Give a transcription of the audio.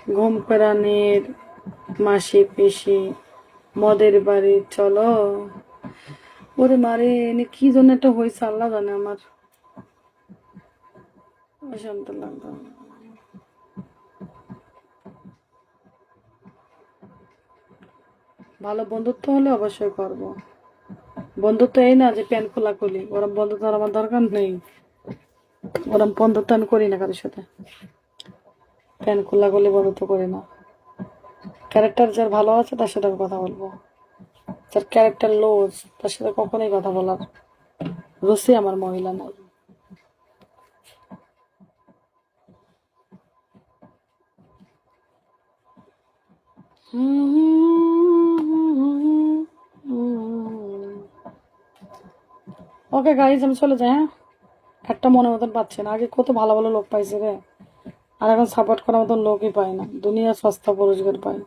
ঘুম পেরানির মাসি পিসি মদের বাড়ি চলো। ওরে মারে এনে কি জন্য একটা হয়েছে আল্লাহ জানে, আমার অশান্ত লাগতো। ভালো বন্ধুত্ব হলে অবশ্যই করব। বন্ধুত্ব এই না যে প্যান খোলাখুলি, ওরম বন্ধুত্ব আমার দরকার নেই। ওরম বন্ধুত্ব আমি করি না কারোর সাথে, প্যান খোলাখুলি বন্ধুত্ব করি না। ক্যারেক্টার যার ভালো আছে তার সাথে আমি কথা বলবো, যার ক্যারেক্টার লোজ তার সাথে কখনোই কথা বলার রুচি আমার মহিলা নাই। ওকে গাইজ, আমি চলে যাই। হ্যাঁ, একটা মনের মতন পাচ্ছে না। আগে কত ভালো ভালো লোক পাইছে রে, আর এখন সাপোর্ট করার মতন লোকই পায় না। দুনিয়া সস্তা পুরস্কার পায়।